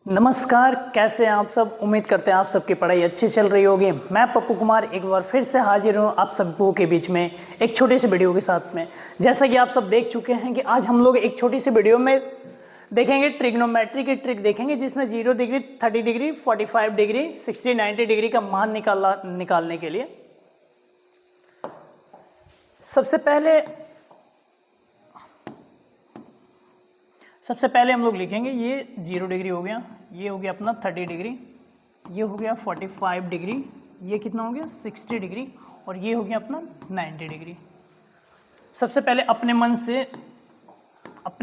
नमस्कार, कैसे हैं आप सब। उम्मीद करते हैं आप सबकी पढ़ाई अच्छी चल रही होगी। मैं पप्पू कुमार एक बार फिर से हाजिर हूँ आप सबको के बीच में एक छोटी सी वीडियो के साथ में। जैसा कि आप सब देख चुके हैं कि आज हम लोग एक छोटी सी वीडियो में देखेंगे ट्रिग्नोमेट्री की ट्रिक देखेंगे, जिसमें 0 डिग्री, 30 डिग्री, 45 डिग्री, 60, 90 डिग्री का मान निकालने के लिए सबसे पहले हम लोग लिखेंगे ये 0 डिग्री हो गया, ये हो गया अपना 30 डिग्री, ये हो गया 45 डिग्री, ये कितना हो गया 60 डिग्री, और ये हो गया अपना 90 डिग्री। सबसे पहले अपने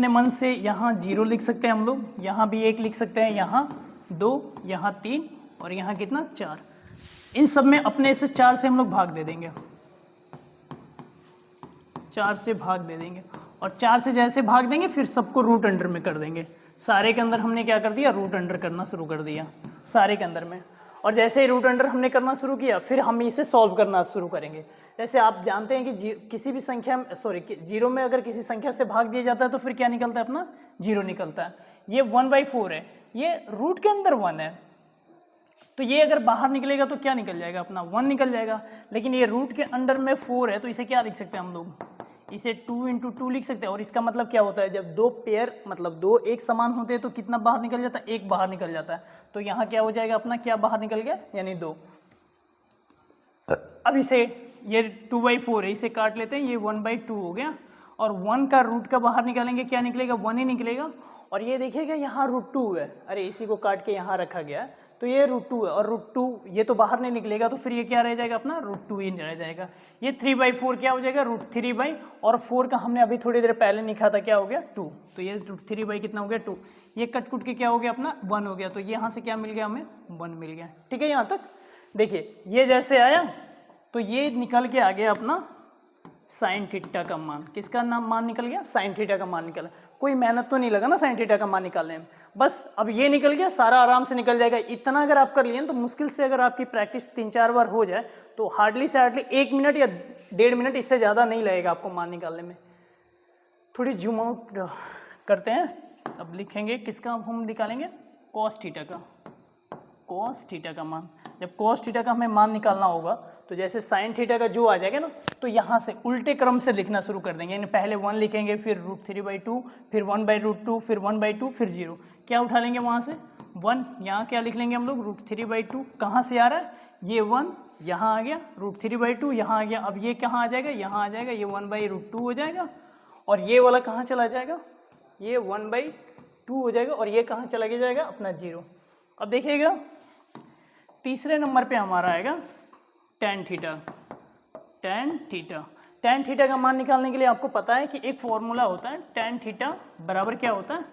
मन से यहाँ 0 लिख सकते हैं हम लोग, यहाँ भी 1 लिख सकते हैं, यहाँ 2, यहाँ 3 और यहाँ कितना 4। इन सब में अपने से 4 से हम लोग भाग दे देंगे, 4 से भाग दे देंगे, और 4 से जैसे भाग देंगे फिर सबको रूट अंडर में कर देंगे। सारे के अंदर हमने क्या कर दिया, रूट अंडर करना शुरू कर दिया सारे के अंदर में। और जैसे ही रूट अंडर हमने करना शुरू किया फिर हम इसे सॉल्व करना शुरू करेंगे। जैसे आप जानते हैं कि किसी भी संख्या में 0 में अगर किसी संख्या से भाग दिया जाता है तो फिर क्या निकलता है, अपना 0 निकलता है। ये 1/4 है, ये रूट के अंदर 1 है, तो ये अगर बाहर निकलेगा तो क्या निकल जाएगा, अपना 1 निकल जाएगा। लेकिन ये रूट के अंडर में 4 है, तो इसे क्या लिख सकते हैं हम लोग, इसे 2 × 2 लिख सकते हैं। और इसका मतलब क्या होता है, जब दो पेयर मतलब दो एक समान होते हैं तो कितना बाहर निकल जाता है, 1 बाहर निकल जाता है। तो यहाँ क्या हो जाएगा, अपना क्या बाहर निकल गया, यानी 2। अब इसे ये 2/4 है, इसे काट लेते हैं, ये 1/2 हो गया। और 1 का रूट का बाहर निकालेंगे, क्या निकलेगा, 1 ही निकलेगा। और ये देखिएगा यहाँ √2 है, अरे इसी को काट के यहाँ रखा गया है, तो ये √2 है। और √2 ये तो बाहर नहीं निकलेगा, तो फिर ये क्या रह जाएगा, अपना √2 ही रह जाएगा। ये 3/4 क्या हो जाएगा, √3 और 4 का हमने अभी थोड़ी देर पहले लिखा था, क्या हो गया 2, तो ये √3 कितना हो गया 2। ये कट कुट के क्या हो गया, अपना 1 हो गया। तो ये यहाँ से क्या मिल गया, हमें 1 मिल गया। ठीक है, यहाँ तक देखिए ये जैसे आया तो ये निकल के आ गया अपना साइन थीटा का मान। किसका मान निकल गया, साइन थीटा का मान निकला। कोई मेहनत तो नहीं लगा ना साइन थीटा का मान निकालने में, बस अब ये निकल गया, सारा आराम से निकल जाएगा। इतना अगर आप कर लिए तो मुश्किल से अगर आपकी प्रैक्टिस 3-4 बार हो जाए तो हार्डली से हार्डली 1 मिनट या 1.5 मिनट, इससे ज़्यादा नहीं लगेगा आपको मान निकालने में। थोड़ी जूम आउट करते हैं, अब लिखेंगे किसका हम निकालेंगे, कॉस थीटा का। कॉस थीटा का मान, जब कॉस थीटा का हमें मान निकालना होगा तो जैसे साइन थीटा का जो आ जाएगा ना, तो यहाँ से उल्टे क्रम से लिखना शुरू कर देंगे। यानी पहले 1 लिखेंगे, फिर √3/2, फिर 1/√2, फिर 1/2, फिर 0। क्या उठा लेंगे वहाँ से 1, यहाँ क्या लिख लेंगे हम लोग, √3/2। कहाँ से आ रहा है, ये 1 यहाँ आ गया, √3/2 यहाँ आ गया। अब ये कहाँ आ जाएगा, यहाँ आ जाएगा, ये 1/√2 हो जाएगा। और ये वाला कहाँ चला जाएगा, ये 1/2 हो जाएगा। और ये कहाँ चला जाएगा, अपना 0। अब देखिएगा तीसरे नंबर पे हमारा आएगा tan थीटा। tan थीटा का मान निकालने के लिए आपको पता है कि एक फॉर्मूला होता है, tan थीटा बराबर क्या होता है,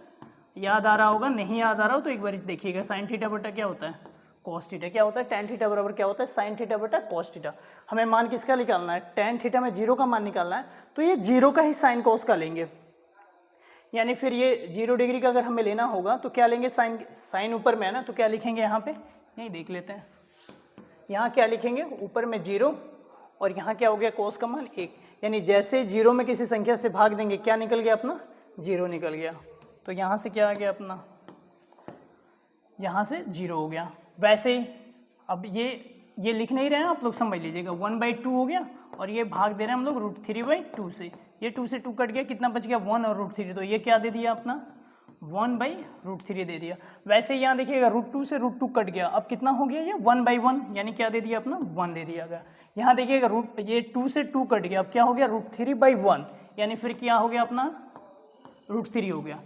याद आ रहा होगा, नहीं याद आ रहा हो तो एक बार देखिएगा। साइन थीटा बटा क्या होता है, कॉस थीटा। क्या होता है, tan थीटा बराबर क्या होता है, साइन थीटा बटा कॉस थीटा। हमें मान किसका निकालना है, tan थीटा में 0 का मान निकालना है, तो ये 0 का ही साइन कॉस का लेंगे। यानी फिर ये 0 डिग्री का अगर हमें लेना होगा तो क्या लेंगे, साइन ऊपर में है ना, तो क्या लिखेंगे यहाँ पे, यही देख लेते हैं। यहाँ क्या लिखेंगे, ऊपर में 0 और यहाँ क्या हो गया, कोस का मान 1। यानी जैसे 0 में किसी संख्या से भाग देंगे, क्या निकल गया, अपना 0 निकल गया। तो यहाँ से क्या आ गया, अपना यहाँ से 0 हो गया। वैसे ही अब ये लिख नहीं रहे हैं आप लोग, समझ लीजिएगा 1/2 हो गया, और ये भाग दे रहे हैं हम लोग √3/2 से। ये 2 से 2 कट गया, कितना बच गया, 1 और √3। तो ये क्या दे दिया, अपना 1/√3 दे दिया। वैसे यहाँ देखिएगा √2 से √2 कट गया, अब कितना हो गया, ये 1/1, यानी क्या दे दिया, अपना 1 दे दिया गया। यहाँ देखिएगा ये 2 से 2 कट गया, अब क्या हो गया, √3/1, यानी फिर क्या हो गया, अपना √3 हो गया।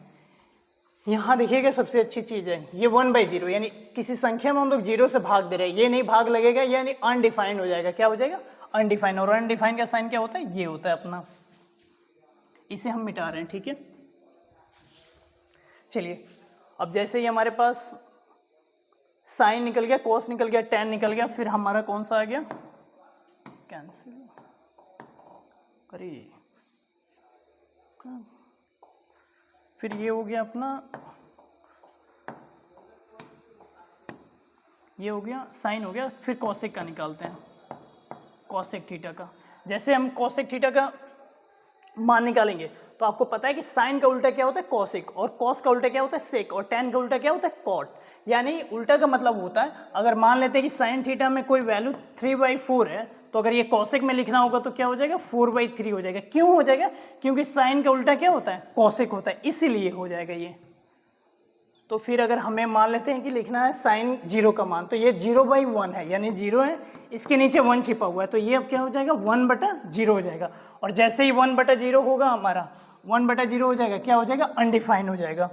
यहाँ देखिएगा सबसे अच्छी चीज़ है, ये 1/0, यानी किसी संख्या में हम लोग 0 से भाग दे रहे हैं, ये नहीं भाग लगेगा, यानी अनडिफाइंड हो जाएगा। क्या हो जाएगा, अनडिफाइंड। और अनडिफाइंड का साइन क्या होता है, ये होता है अपना। इसे हम मिटा रहे हैं, ठीक है। चलिए अब जैसे ही हमारे पास साइन निकल गया, कॉस निकल गया, tan निकल गया, फिर हमारा कौन सा आ गया, कैंसिल, अरे फिर ये हो गया अपना, ये हो गया साइन हो गया। फिर कॉसेक का निकालते हैं, कॉसेक थीटा का। जैसे हम कॉसेक थीटा का मान निकालेंगे तो आपको पता है कि साइन का उल्टा क्या होता है, कॉसेक, और कॉस का उल्टा क्या होता है, सेक, और tan का उल्टा क्या होता है, कॉट। यानी उल्टा का मतलब होता है, अगर मान लेते हैं कि साइन थीटा में कोई वैल्यू 3/4 है, तो अगर ये कॉसेक में लिखना होगा तो क्या हो जाएगा, 4/3 हो जाएगा। क्यों हो जाएगा, क्योंकि साइन का उल्टा क्या होता है, कॉसेक होता है, इसीलिए हो जाएगा ये। तो फिर अगर हमें मान लेते हैं कि लिखना है साइन 0 का मान, तो ये 0/1 है, यानी 0 है, इसके नीचे 1 छिपा हुआ है, तो ये अब क्या हो जाएगा, 1/0 हो जाएगा। और जैसे ही 1/0 होगा हमारा, 1/0 हो जाएगा, क्या हो जाएगा, अनडिफाइन हो जाएगा।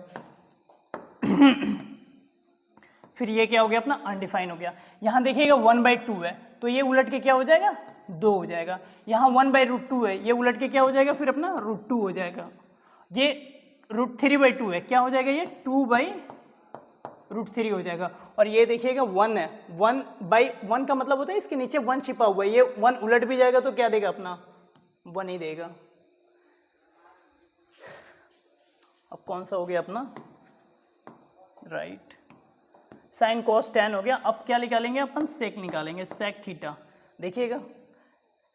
फिर ये क्या हो गया अपना, अनडिफाइन हो गया। यहाँ देखिएगा 1/2 है, तो ये उलट के क्या हो जाएगा, 2 हो जाएगा। यहाँ 1/√2 है, ये उलट के क्या हो जाएगा फिर अपना √2 हो जाएगा। ये √3/2 है, क्या हो जाएगा, ये 2/√3 हो जाएगा। और ये देखिएगा 1 है, 1/1 का मतलब होता है इसके नीचे 1 छिपा हुआ है, ये 1 उलट भी जाएगा तो क्या देगा अपना, 1 ही देगा। अब कौन सा हो गया अपना, राइट, साइन कॉस टैन हो गया। अब क्या निकालेंगे अपन, सेक निकालेंगे, सेक थीटा। देखिएगा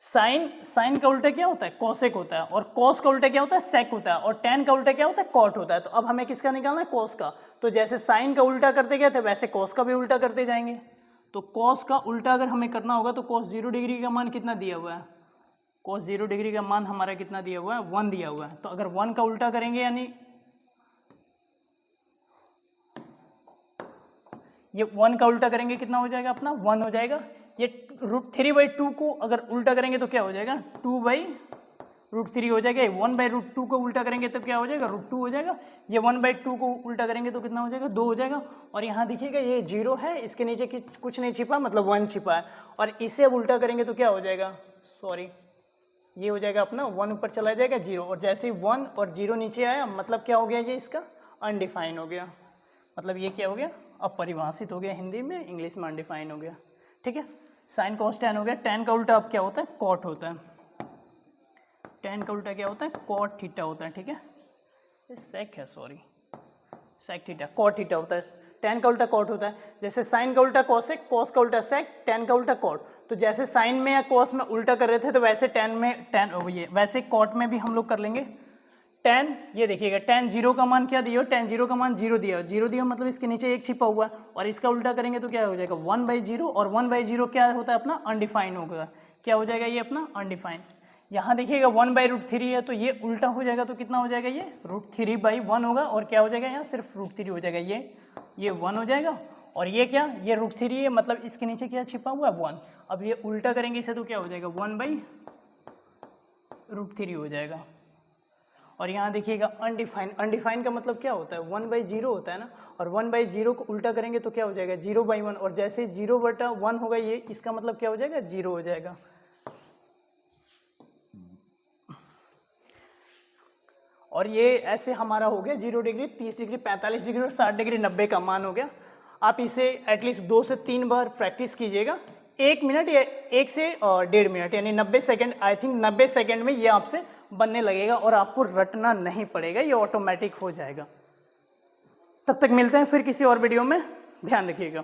साइन का उल्टा क्या होता है, कॉसेक होता है, और कॉस का उल्टा क्या होता है, सेक होता है, और टैन का उल्टा क्या होता है, कॉट होता है। तो अब हमें किसका निकालना है, कॉस का। तो जैसे साइन का उल्टा करते गए थे वैसे कॉस का भी उल्टा करते जाएंगे। तो कॉस का उल्टा अगर हमें करना होगा तो कॉस 0 डिग्री का मान कितना दिया हुआ है, कॉस 0 डिग्री का मान हमारा कितना दिया हुआ है, 1 दिया हुआ है। तो अगर 1 का उल्टा करेंगे, यानी ये 1 का उल्टा करेंगे कितना हो जाएगा अपना, 1 हो जाएगा। ये √3/2 को अगर उल्टा करेंगे तो क्या हो जाएगा, 2/√3 हो जाएगा। 1/√2 को उल्टा करेंगे तो क्या हो जाएगा, √2 हो जाएगा। ये 1/2 को उल्टा करेंगे तो कितना हो जाएगा, 2 हो जाएगा। और यहाँ देखिएगा ये 0 है, इसके नीचे कुछ नहीं छिपा, मतलब 1 छिपा है। और इसे अब उल्टा करेंगे तो क्या हो जाएगा, सॉरी, ये हो जाएगा अपना 1 ऊपर चला जाएगा 0, और जैसे ही 1 और 0 नीचे आया मतलब क्या हो गया, ये इसका अनडिफाइन हो गया। मतलब ये क्या हो गया, अपरिभाषित हो गया हिंदी में, इंग्लिश में अनडिफाइन हो गया। ठीक है, साइन कॉस टैन हो गया। टैन का उल्टा अब क्या होता है, कॉट होता है। टैन का उल्टा क्या होता है, कॉट थीटा होता है। ठीक है, ये सेक है, sorry, sec theta, cot theta होता है। टैन का उल्टा कॉट होता है। जैसे साइन का उल्टा कॉसेक, कॉस का उल्टा सेक, टैन का उल्टा कॉट। तो जैसे साइन में या कॉस में उल्टा कर रहे थे तो वैसे टैन में ये वैसे कॉट में भी हम लोग कर लेंगे। टैन, ये देखिएगा टैन 0 का मान क्या दिया, टैन 0 का मान 0 दिया, 0 दिया मतलब इसके नीचे 1 छिपा हुआ है, और इसका उल्टा करेंगे तो क्या हो जाएगा, 1/0, और 1/0 क्या होता है अपना, अनडिफाइन होगा। क्या हो जाएगा ये अपना अनडिफाइन। यहाँ देखिएगा 1/√3 है, तो ये उल्टा हो जाएगा तो कितना हो जाएगा, ये √3/1 होगा, और क्या हो जाएगा यहाँ सिर्फ √3 हो जाएगा, ये 1 हो जाएगा। और ये क्या, ये √3 है, मतलब इसके नीचे क्या छिपा हुआ है, 1। अब ये उल्टा करेंगे इसे तो क्या हो जाएगा, 1/√3 हो जाएगा। और यहाँ देखिएगा अनडिफाइन, अनडिफाइन का मतलब क्या होता है, 1/0 होता है ना, और 1/0 को उल्टा करेंगे तो क्या हो जाएगा, 0/1, और जैसे 0/1 होगा ये, इसका मतलब क्या हो जाएगा, 0 हो जाएगा। और ये ऐसे हमारा हो गया 0 डिग्री, 30 डिग्री, 45 डिग्री और 60 डिग्री, 90 का मान हो गया। आप इसे एटलीस्ट 2 से 3 बार प्रैक्टिस कीजिएगा, 1 मिनट या 1 से 1.5 मिनट, यानी 90 सेकेंड। आई थिंक 90 सेकेंड में ये आपसे बनने लगेगा और आपको रटना नहीं पड़ेगा, ये ऑटोमेटिक हो जाएगा। तब तक मिलते हैं फिर किसी और वीडियो में, ध्यान रखिएगा।